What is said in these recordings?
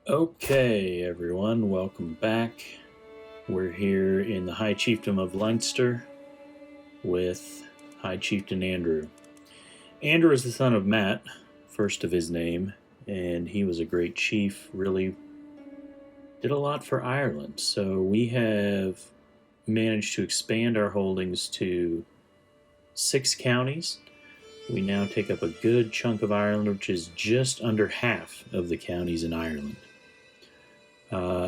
Okay, everyone, welcome back. We're here in the High Chiefdom of Leinster with High Chieftain Andrew. Andrew is the son of Matt, first of his name, and he was a great chief, really did a lot for Ireland. So we have managed to expand our holdings to 6 counties. We now take up a good chunk of Ireland, which is just under half of the counties in Ireland.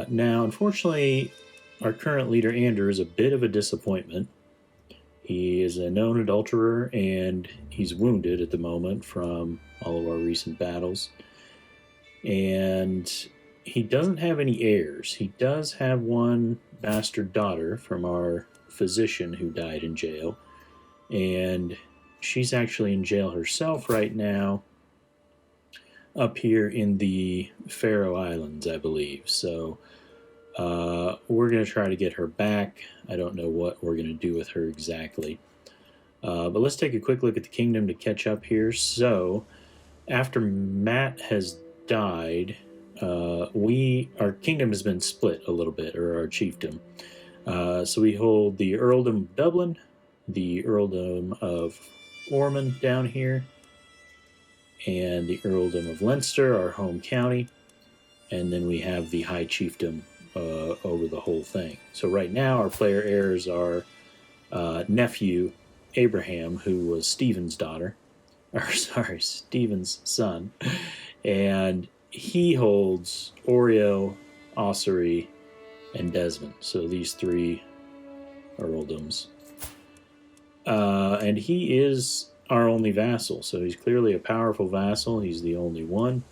Now, unfortunately, our current leader, Andrew, is a bit of a disappointment. He is a known adulterer and he's wounded at the moment from all of our recent battles. And he doesn't have any heirs. He does have one bastard daughter from our physician who died in jail. And she's actually in jail herself right now up here in the Faroe Islands, I believe. So we're going to try to get her back. I don't know what we're going to do with her exactly. But let's take a quick look at the kingdom to catch up here. So after Matt has died, our kingdom has been split a little bit, or our chiefdom. So we hold the Earldom of Dublin, the Earldom of Ormond down here, and the Earldom of Leinster, our home county, and then we have the High Chiefdom over the whole thing. So right now, our player heirs are nephew Abraham, who was Stephen's daughter, or sorry, Stephen's son, and he holds Oriel, Ossory, and Desmond. So these three earldoms. And he is our only vassal, so he's clearly a powerful vassal. He's the only one.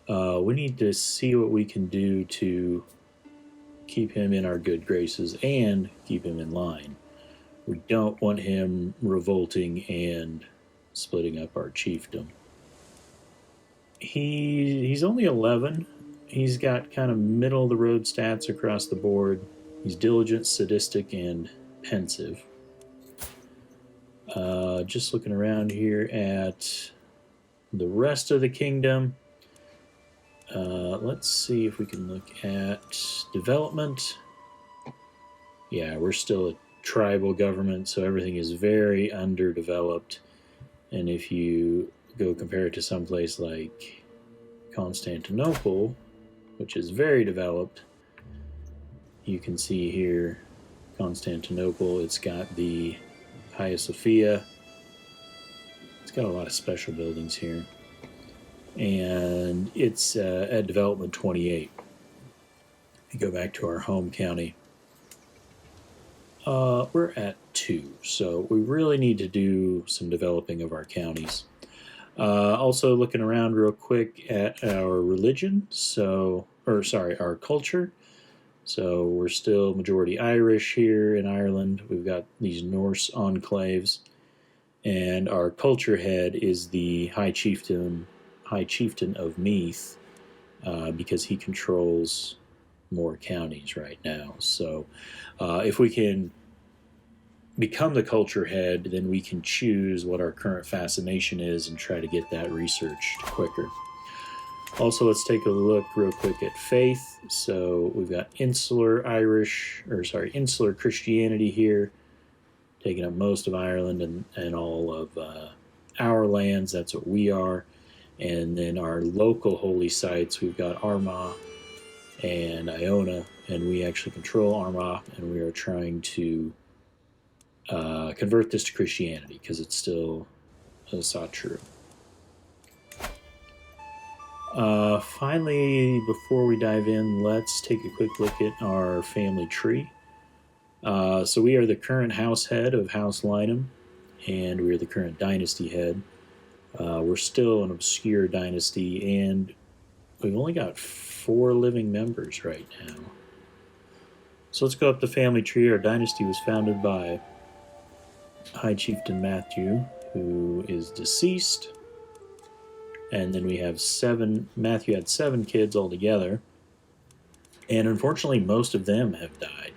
We need to see what we can do to keep him in our good graces and keep him in line. We don't want him revolting and splitting up our chiefdom. He's only 11. He's got kind of middle of the road stats across the board. He's diligent, sadistic, and pensive. Just looking around here at the rest of the kingdom. Let's see if we can look at development. Yeah, we're still a tribal government, so everything is very underdeveloped. And if you go compare it to someplace like Constantinople, which is very developed, you can see here Constantinople, it's got the Hagia Sophia. It's got a lot of special buildings here. And it's at development 28. If you go back to our home county, we're at 2. So we really need to do some developing of our counties. Also looking around real quick at our religion, our culture. So we're still majority Irish here in Ireland. We've got these Norse enclaves, and our culture head is the High Chieftain of Meath, because he controls more counties right now. So if we can become the culture head, then we can choose what our current fascination is and try to get that researched quicker. Also, let's take a look real quick at faith. So we've got insular Christianity here, taking up most of Ireland and all of our lands. That's what we are. And then our local holy sites, we've got Armagh and Iona, and we actually control Armagh, and we are trying to convert this to Christianity because it's still sought true. Finally, before we dive in, let's take a quick look at our family tree. So we are the current house head of House Lynham, and we are the current dynasty head. We're still an obscure dynasty, and we've only got 4 living members right now. So let's go up the family tree. Our dynasty was founded by High Chieftain Matthew, who is deceased. And then we have 7. Matthew had 7 kids altogether. And unfortunately, most of them have died.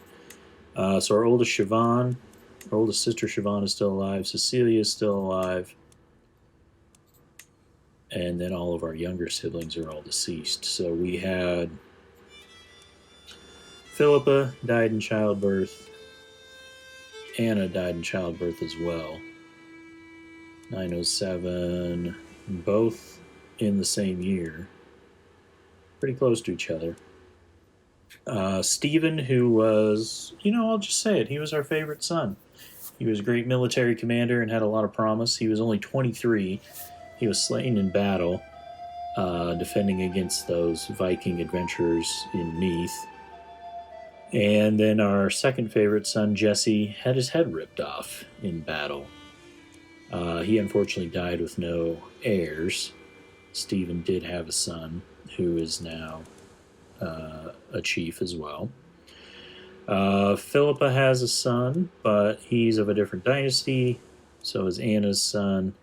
So our oldest sister Siobhan is still alive. Cecilia is still alive. and then all of our younger siblings are all deceased. So we had Philippa died in childbirth. Anna died in childbirth as well. 907, both in the same year, pretty close to each other. Stephen, who was, I'll just say it, he was our favorite son. He was a great military commander and had a lot of promise. He was only 23. He was slain in battle, defending against those Viking adventurers in Meath. And then our second favorite son, Jesse, had his head ripped off in battle. He unfortunately died with no heirs. Stephen did have a son who is now a chief as well. Philippa has a son, but he's of a different dynasty. So is Anna's son,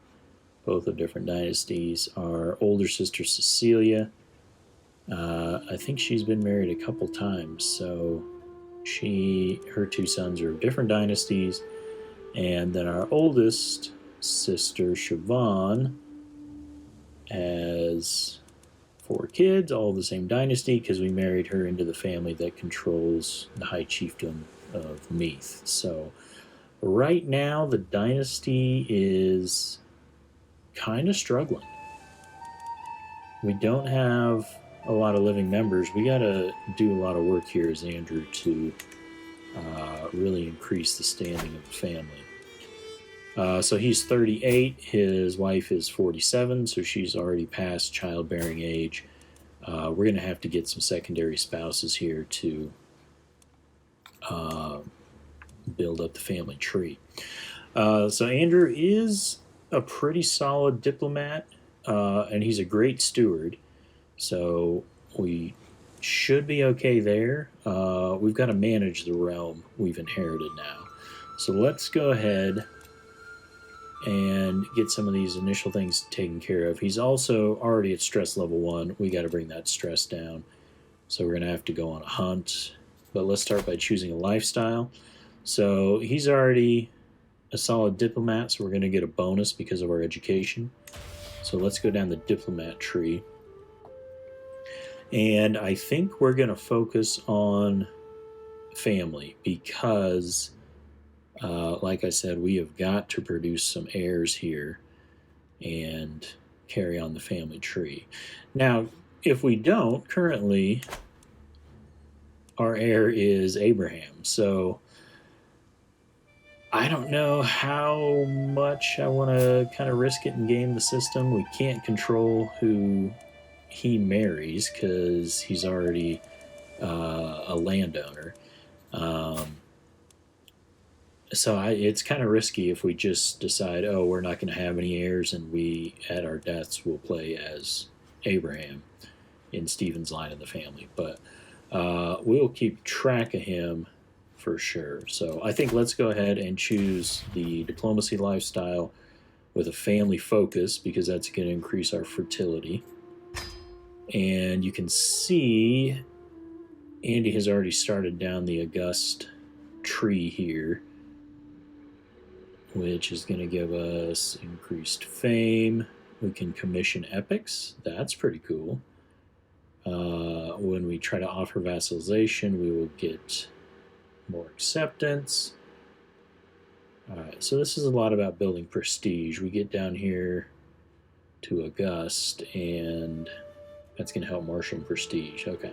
both of different dynasties. Our older sister Cecilia, I think she's been married a couple times, so her two sons are of different dynasties. And then our oldest sister Siobhan has 4 kids, all of the same dynasty, because we married her into the family that controls the High Chiefdom of Meath. So right now the dynasty is kind of struggling. We don't have a lot of living members. We got to do a lot of work here as Andrew to really increase the standing of the family. So he's 38. His wife is 47, so she's already past childbearing age. We're going to have to get some secondary spouses here to build up the family tree. So Andrew is a pretty solid diplomat, and he's a great steward. So we should be okay there. We've got to manage the realm we've inherited now. So let's go ahead and get some of these initial things taken care of. He's also already at stress level 1. We got to bring that stress down. So we're going to have to go on a hunt. But let's start by choosing a lifestyle. So he's already a solid diplomat, so we're going to get a bonus because of our education. So let's go down the diplomat tree. And I think we're going to focus on family because, like I said, we have got to produce some heirs here and carry on the family tree. Now, if we don't, currently our heir is Abraham. So I don't know how much I want to kind of risk it and game the system. We can't control who he marries because he's already a landowner. So it's kind of risky if we just decide, oh, we're not going to have any heirs, and we, at our deaths, will play as Abraham in Stephen's line of the family. But we'll keep track of him for sure. So I think let's go ahead and choose the diplomacy lifestyle with a family focus because that's going to increase our fertility. And you can see Andy has already started down the August tree here, which is going to give us increased fame. We can commission epics. That's pretty cool. When we try to offer vassalization, we will get more acceptance. All right, so this is a lot about building prestige. We get down here to August, and that's going to help marshal and prestige. Okay.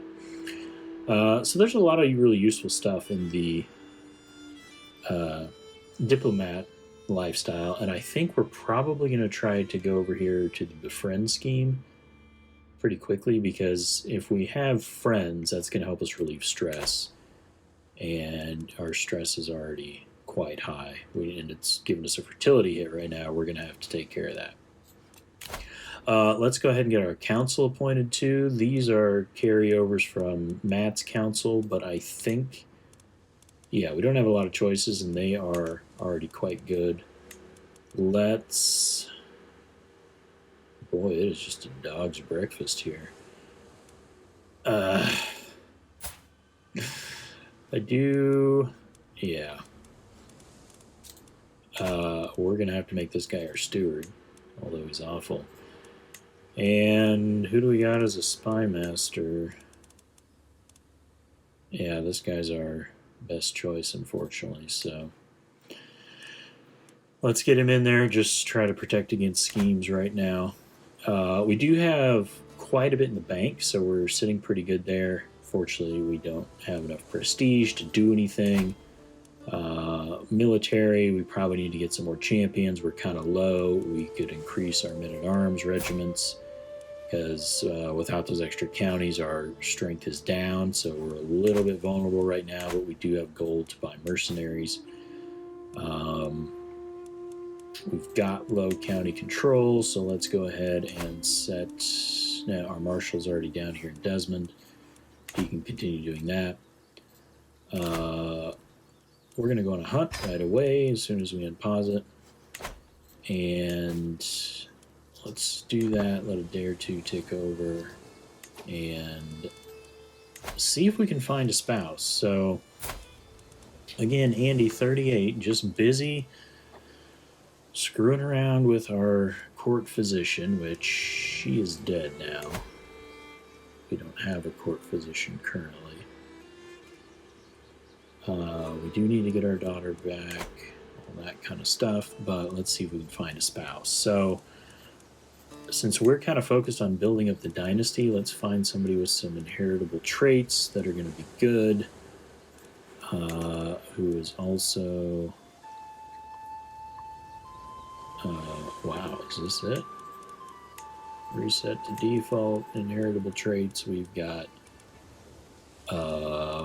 So there's a lot of really useful stuff in the diplomat lifestyle, and I think we're probably going to try to go over here to the befriend scheme pretty quickly because if we have friends, that's going to help us relieve stress, and our stress is already quite high, and it's giving us a fertility hit right now. We're going to have to take care of that. Let's go ahead and get our council appointed too. These are carryovers from Matt's council, but I think, yeah, we don't have a lot of choices, and they are already quite good. Let's... Boy, it is just a dog's breakfast here. I do... Yeah. We're going to have to make this guy our steward, although he's awful. And who do we got as a spy master? Yeah, this guy's our best choice, unfortunately. So let's get him in there. Just try to protect against schemes right now. We do have quite a bit in the bank, so we're sitting pretty good there. Fortunately, we don't have enough prestige to do anything. Military, we probably need to get some more champions. We're kind of low. We could increase our men-at-arms regiments because without those extra counties, our strength is down. So we're a little bit vulnerable right now, but we do have gold to buy mercenaries. We've got low county control, so let's go ahead and set. Now, our marshal's already down here in Desmond. He can continue doing that. We're going to go on a hunt right away as soon as we unpause it. And let's do that. Let a day or two tick over. And see if we can find a spouse. So, again, Andy, 38, just busy screwing around with our court physician, which she is dead now. We don't have a court physician currently. We do need to get our daughter back, all that kind of stuff, but let's see if we can find a spouse. So, since we're kind of focused on building up the dynasty, let's find somebody with some inheritable traits that are going to be good, who is also... wow, is this it? Reset to default, inheritable traits. We've got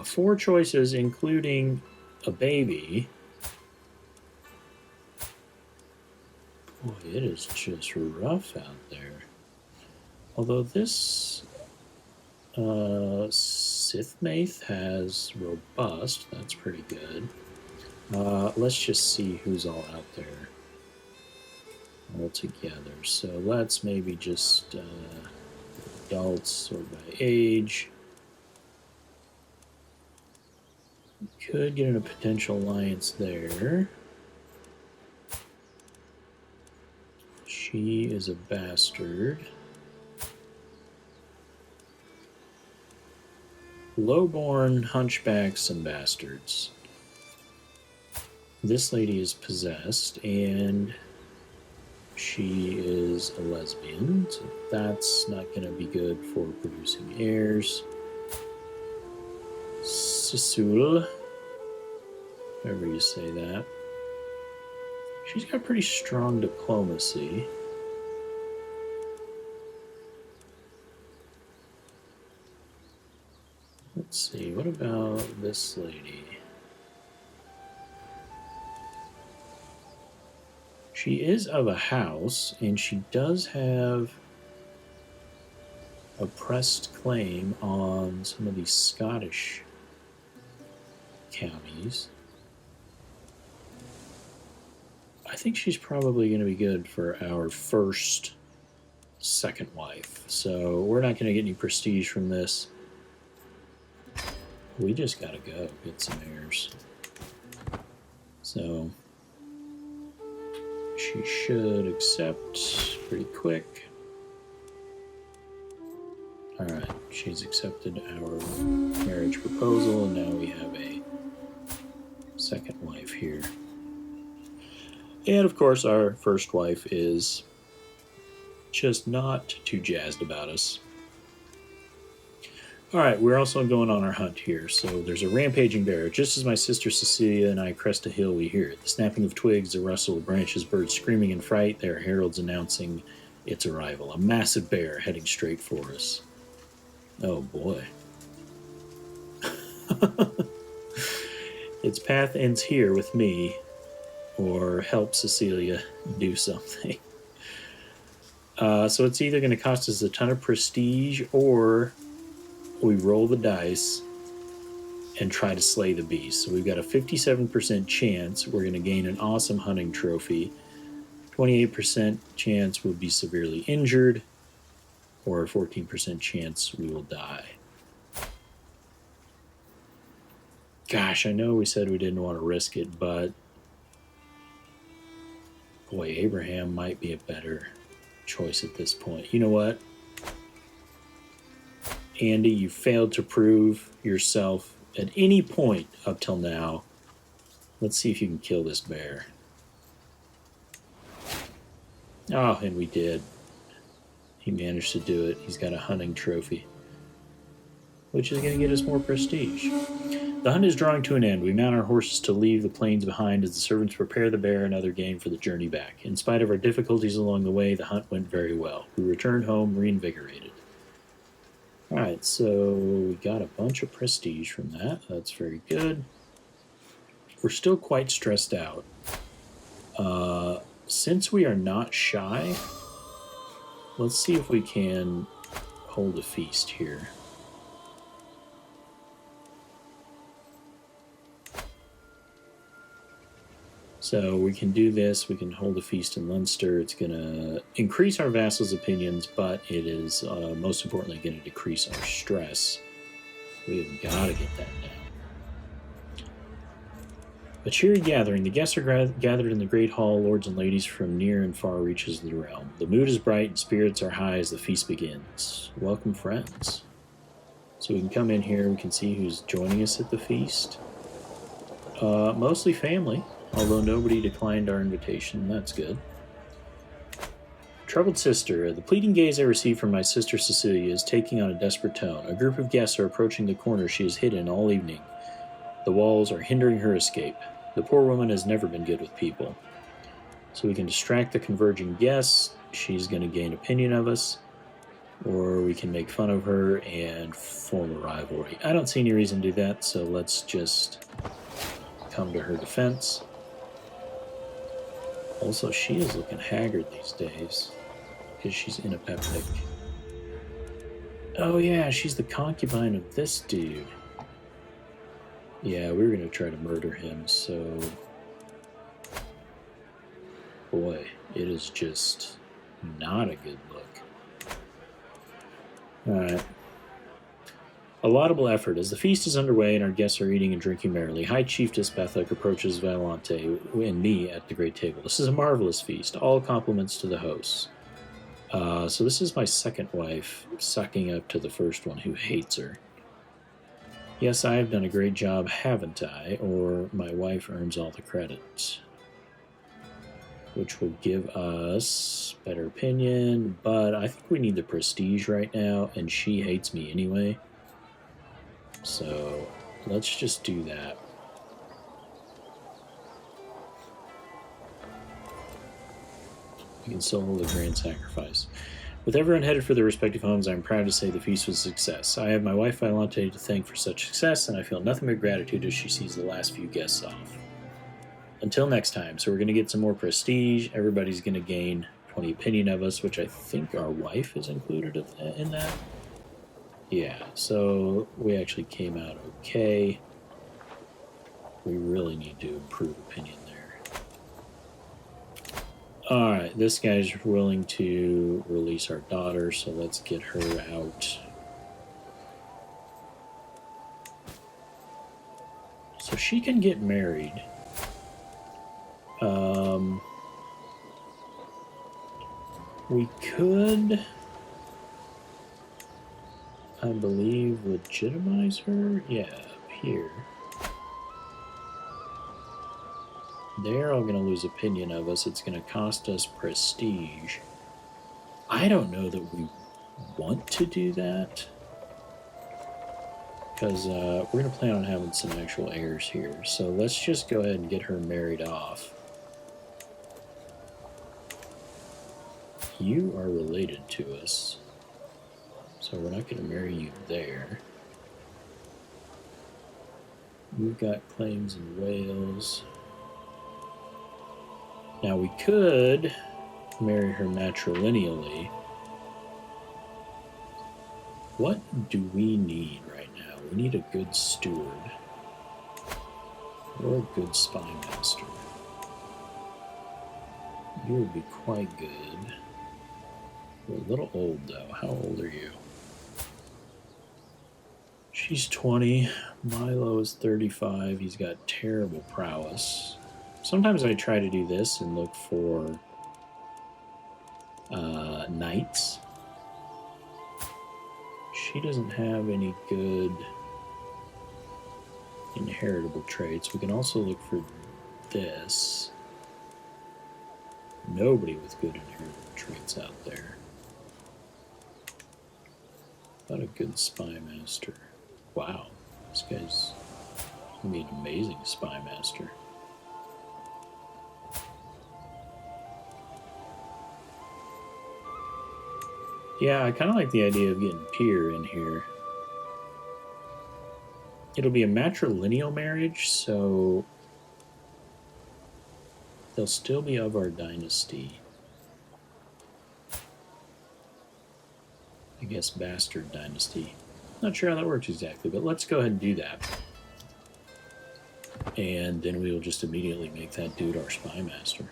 4 choices, including a baby. Boy, it is just rough out there. Although this Sith Maith has robust, that's pretty good. Let's just see who's all out there all together. So let's maybe just adults or by age. Could get in a potential alliance there. She is a bastard. Lowborn hunchbacks and bastards. This lady is possessed, and she is a lesbian, so that's not going to be good for producing heirs. Sisul, however you say that. She's got pretty strong diplomacy. Let's see, what about this lady? She is of a house, and she does have a pressed claim on some of these Scottish counties. I think she's probably going to be good for our second wife. So we're not going to get any prestige from this. We just got to go get some heirs. So she should accept pretty quick. Alright, she's accepted our marriage proposal, and now we have a second wife here. And of course, our first wife is just not too jazzed about us. Alright, we're also going on our hunt here. So there's a rampaging bear. Just as my sister Cecilia and I crest a hill, we hear it. The snapping of twigs, the rustle of branches, birds screaming in fright. They are heralds announcing its arrival. A massive bear heading straight for us. Oh boy. Its path ends here with me, or help Cecilia do something. So it's either going to cost us a ton of prestige, or we roll the dice and try to slay the beast. So we've got a 57% chance we're going to gain an awesome hunting trophy. 28% chance we'll be severely injured, or a 14% chance we will die. Gosh, I know we said we didn't want to risk it, but boy, Abraham might be a better choice at this point. You know what? Andy, you failed to prove yourself at any point up till now. Let's see if you can kill this bear. Oh, and we did. He managed to do it. He's got a hunting trophy, which is going to get us more prestige. The hunt is drawing to an end. We mount our horses to leave the plains behind as the servants prepare the bear and other game for the journey back. In spite of our difficulties along the way, the hunt went very well. We returned home reinvigorated. Alright, so we got a bunch of prestige from that. That's very good. We're still quite stressed out. Since we are not shy, let's see if we can hold a feast here. So we can do this. We can hold a feast in Leinster. It's going to increase our vassals' opinions, but it is most importantly going to decrease our stress. We have got to get that down. A cheery gathering. The guests are gathered in the great hall, lords and ladies from near and far reaches of the realm. The mood is bright and spirits are high as the feast begins. Welcome, friends. So we can come in here. We can see who's joining us at the feast. Mostly family. Although nobody declined our invitation, that's good. Troubled sister, the pleading gaze I received from my sister Cecilia is taking on a desperate tone. A group of guests are approaching the corner she has hidden all evening. The walls are hindering her escape. The poor woman has never been good with people. So we can distract the converging guests. She's going to gain opinion of us. Or we can make fun of her and form a rivalry. I don't see any reason to do that, so let's just come to her defense. Also, she is looking haggard these days because she's inapeptic. Oh yeah, she's the concubine of this dude. Yeah, we were going to try to murder him, so... Boy, it is just not a good look. Alright. A laudable effort. As the feast is underway and our guests are eating and drinking merrily, High Chiefess Bethek approaches Violante and me at the great table. This is a marvelous feast. All compliments to the hosts. So this is my second wife, sucking up to the first one who hates her. Yes, I have done a great job, haven't I? Or my wife earns all the credit. Which will give us better opinion, but I think we need the prestige right now, and she hates me anyway. So let's just do that. We can still hold a grand sacrifice. With everyone headed for their respective homes, I am proud to say the feast was a success. I have my wife Violante to thank for such success, and I feel nothing but gratitude as she sees the last few guests off. Until next time, so we're going to get some more prestige. Everybody's going to gain 20 opinion of us, which I think our wife is included in that. Yeah, so we actually came out okay. We really need to improve opinion there. Alright, this guy's willing to release our daughter, so let's get her out. So she can get married. We could, I believe, legitimize her. Yeah, up here. They're all going to lose opinion of us. It's going to cost us prestige. I don't know that we want to do that. Because we're going to plan on having some actual heirs here. So let's just go ahead and get her married off. You are related to us. So we're not going to marry you there. We've got claims in Wales. Now we could marry her matrilineally. What do we need right now? We need a good steward. Or a good spy master. You would be quite good. You're a little old though. How old are you? She's 20. Milo is 35. He's got terrible prowess. Sometimes I try to do this and look for knights. She doesn't have any good inheritable traits. We can also look for this. Nobody with good inheritable traits out there. Not a good spy master. Wow, this guy's gonna be an amazing spy master. Yeah, I kind of like the idea of getting Pier in here. It'll be a matrilineal marriage, so they'll still be of our dynasty. I guess bastard dynasty. Not sure how that works exactly, but let's go ahead and do that. And then we will just immediately make that dude our spy master.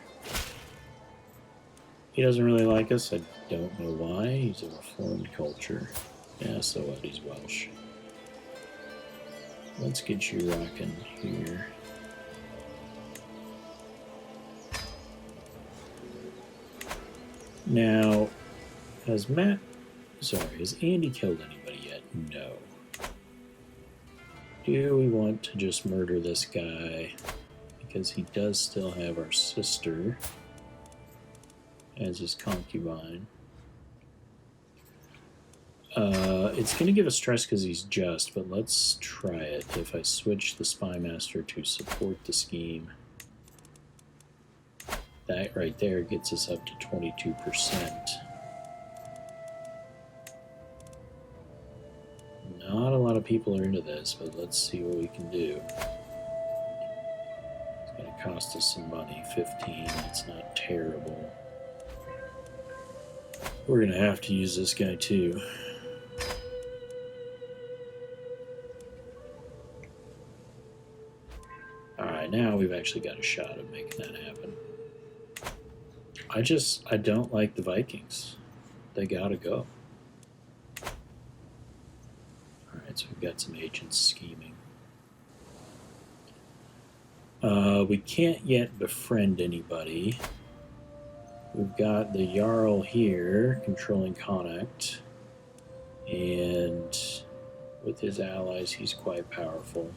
He doesn't really like us. I don't know why. He's a reformed culture. Yeah, so what? He's Welsh. Let's get you rocking here. Now, has Andy killed anybody yet? No. Do we want to just murder this guy? Because he does still have our sister as his concubine. It's going to give us stress because he's just, but let's try it. If I switch the spy master to support the scheme, that right there gets us up to 22%. Not a lot of people are into this, but let's see what we can do. It's going to cost us some money. 15, it's not terrible. We're going to have to use this guy too. Alright, now we've actually got a shot at making that happen. I don't like the Vikings. They gotta go. Alright, so we've got some agents scheming. We can't yet befriend anybody. We've got the Jarl here controlling Connacht, and with his allies, he's quite powerful.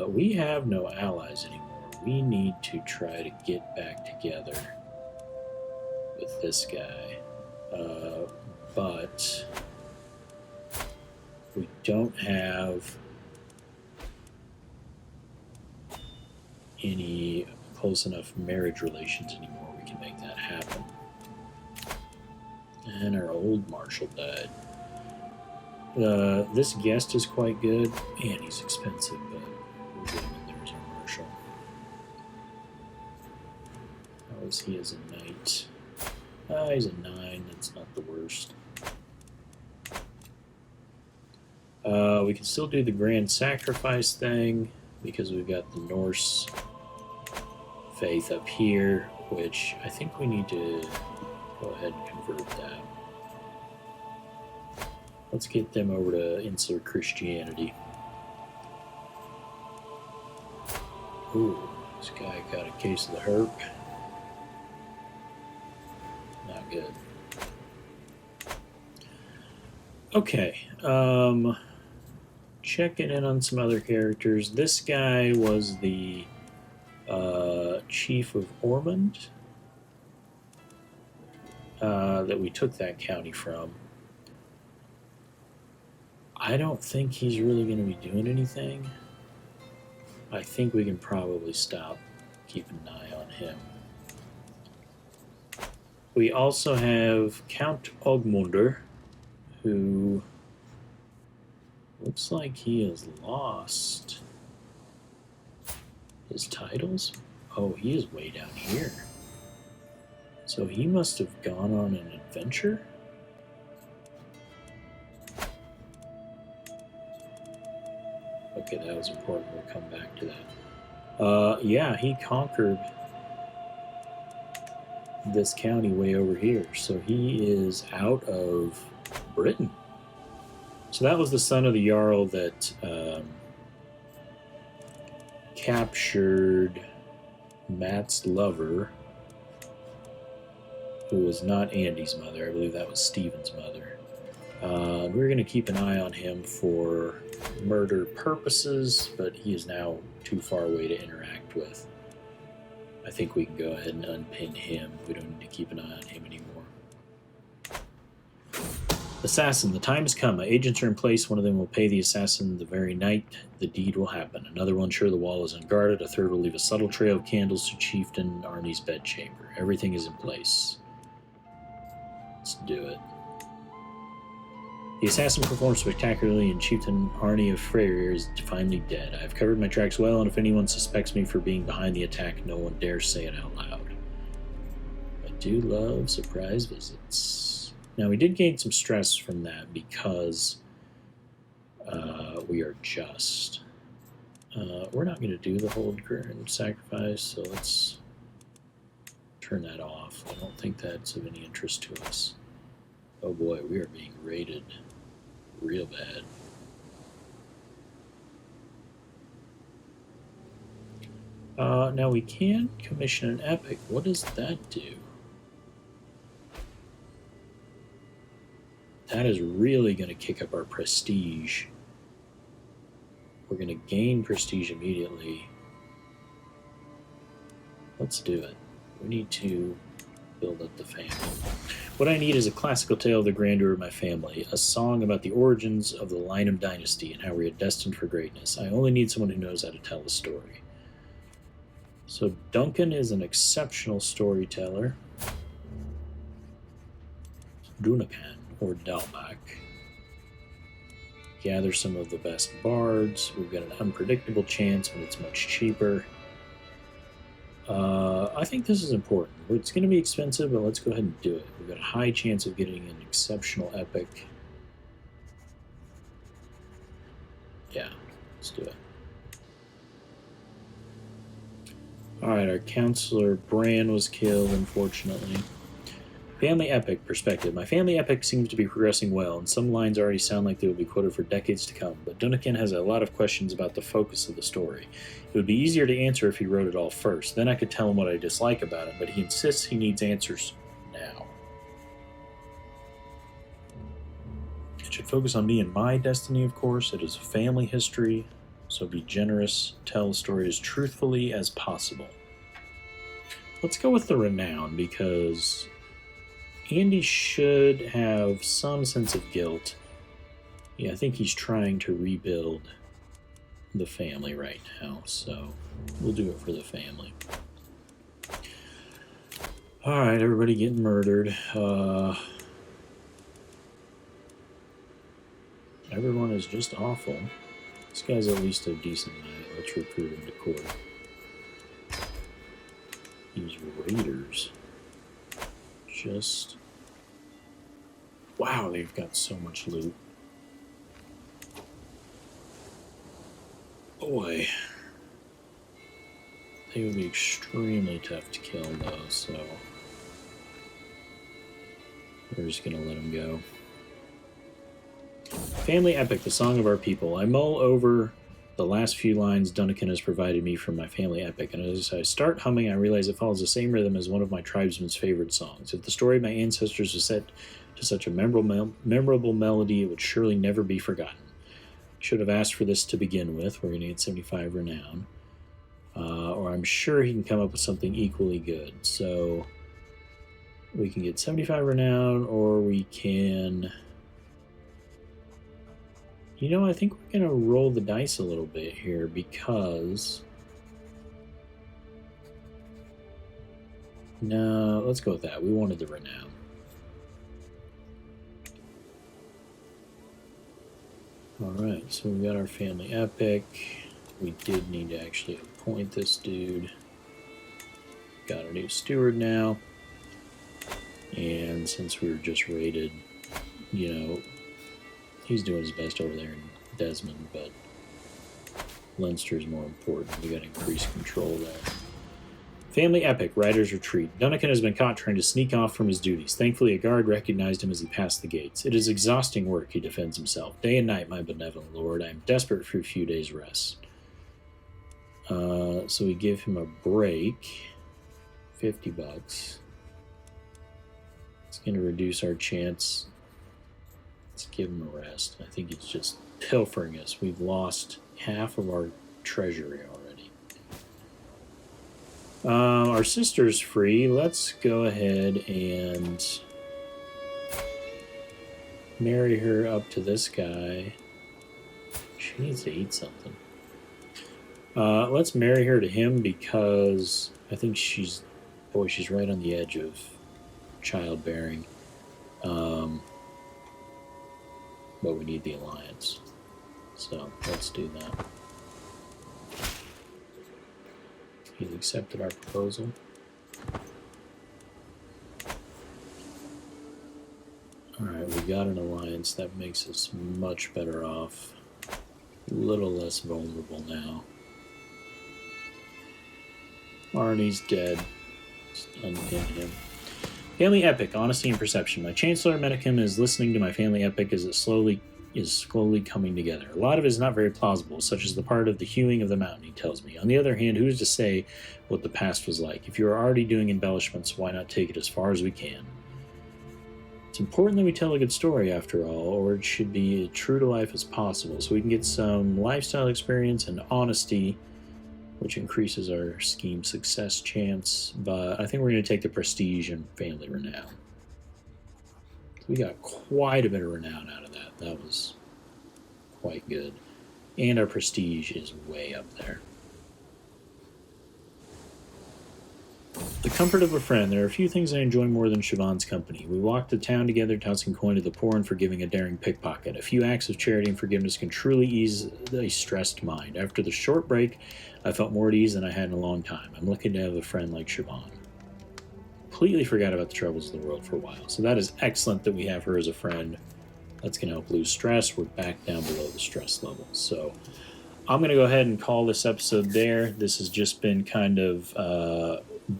We have no allies anymore. We need to try to get back together with this guy, but we don't have any close enough marriage relations anymore. We can make that happen. And our old marshal died. This guest is quite good, and he's expensive, but we'll get him in there as our marshal. How is he as a knight? He's a 9, that's not the worst. We can still do the grand sacrifice thing, because we've got the Norse faith up here, which I think we need to go ahead and convert that. Let's get them over to insular Christianity. Ooh, this guy got a case of the herp. Not good. Okay, checking in on some other characters. This guy was the chief of Ormond that we took that county from. I don't think he's really going to be doing anything. I think we can probably stop keeping an eye on him. We also have Count Ogmunder, who looks like he has lost his titles. Oh, he is way down here. So he must have gone on an adventure? Okay, that was important. We'll come back to that. Yeah, he conquered this county way over here. So he is out of Britain. So that was the son of the Jarl that captured Matt's lover who was not Andy's mother. I believe that was Stephen's mother. We're going to keep an eye on him for murder purposes, but he is now too far away to interact with. I think we can go ahead and unpin him. We don't need to keep an eye on him anymore. Assassin, the time has come. My agents are in place. One of them will pay the assassin the very night the deed will happen. Another will ensure the wall is unguarded. A third will leave a subtle trail of candles to Chieftain Arnie's bedchamber. Everything is in place. Let's do it. The assassin performed spectacularly, and Chieftain Arnie of Freyr is finally dead. I have covered my tracks well, and if anyone suspects me for being behind the attack, no one dares say it out loud. I do love surprise visits. Now, we did gain some stress from that because we are just. We're not going to do the hold and sacrifice, so let's turn that off. I don't think that's of any interest to us. Oh boy, we are being raided real bad. Now we can commission an epic. What does that do? That is really going to kick up our prestige. We're going to gain prestige immediately. Let's do it. We need to build up the family. What I need is a classical tale of the grandeur of my family, a song about the origins of the Leinster dynasty and how we are destined for greatness. I only need someone who knows how to tell a story. So Duncan is an exceptional storyteller. Dunacan, or Dalbach. Gather some of the best bards. We've got an unpredictable chance, but it's much cheaper. I think this is important. It's going to be expensive, but let's go ahead and do it. We've got a high chance of getting an exceptional epic. Yeah, let's do it. Alright, our counselor Bran was killed, unfortunately. Family epic perspective. My family epic seems to be progressing well, and some lines already sound like they will be quoted for decades to come, but Dunacan has a lot of questions about the focus of the story. It would be easier to answer if he wrote it all first. Then I could tell him what I dislike about it, but he insists he needs answers now. It should focus on me and my destiny, of course. It is a family history, so be generous. Tell the story as truthfully as possible. Let's go with the renown, because Andy should have some sense of guilt. Yeah, I think he's trying to rebuild the family right now, so we'll do it for the family. Alright, everybody getting murdered. Everyone is just awful. This guy's at least a decent knight. Let's recruit him to court. These raiders. Just... wow, they've got so much loot. Boy. They would be extremely tough to kill, though, so... we're just gonna let them go. Family epic, the song of our people. I mull over the last few lines Dunacan has provided me from my family epic, and as I start humming, I realize it follows the same rhythm as one of my tribesmen's favorite songs. If the story of my ancestors was set to such a memorable melody, it would surely never be forgotten. Should have asked for this to begin with. We're going to get 75 renown. Or I'm sure he can come up with something equally good. So we can get 75 renown, or we can... you know, I think we're going to roll the dice a little bit here, because... no, let's go with that. We wanted the renown. Alright, so we got our family epic. We did need to actually appoint this dude. Got a new steward now. And since we were just raided, you know, he's doing his best over there in Desmond, but Leinster is more important. We got increased control there. Family epic, Rider's Retreat. Dunacan has been caught trying to sneak off from his duties. Thankfully, a guard recognized him as he passed the gates. It is exhausting work, he defends himself. Day and night, my benevolent lord. I am desperate for a few days' rest. So we give him a break. $50. It's going to reduce our chance. Let's give him a rest. I think he's just pilfering us. We've lost half of our treasury already. Our sister's free. Let's go ahead and marry her up to this guy. She needs to eat something. Let's marry her to him because I think she's right on the edge of childbearing. But we need the alliance. So let's do that. He's accepted our proposal. Alright, we got an alliance. That makes us much better off. A little less vulnerable now. Arnie's dead. Just unpin him. Family epic, honesty and perception. My Chancellor Menachem is listening to my family epic as it slowly coming together. A lot of it is not very plausible, such as the part of the hewing of the mountain, he tells me. On the other hand, who is to say what the past was like? If you are already doing embellishments, why not take it as far as we can? It's important that we tell a good story, after all, or it should be as true to life as possible, so we can get some lifestyle experience and honesty, which increases our scheme success chance, but I think we're going to take the prestige and family renown. We got quite a bit of renown out of that. That was quite good. And our prestige is way up there. The comfort of a friend. There are a few things I enjoy more than Siobhan's company. We walked the town together, tossing coin to the poor and forgiving a daring pickpocket. A few acts of charity and forgiveness can truly ease a stressed mind. After the short break, I felt more at ease than I had in a long time. I'm lucky to have a friend like Siobhan. Completely forgot about the troubles of the world for a while. So that is excellent that we have her as a friend. That's going to help lose stress. We're back down below the stress level. So I'm going to go ahead and call this episode there. This has just been kind of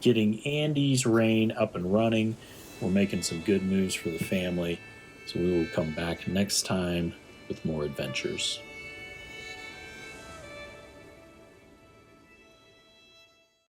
getting Andy's reign up and running. We're making some good moves for the family. So we will come back next time with more adventures.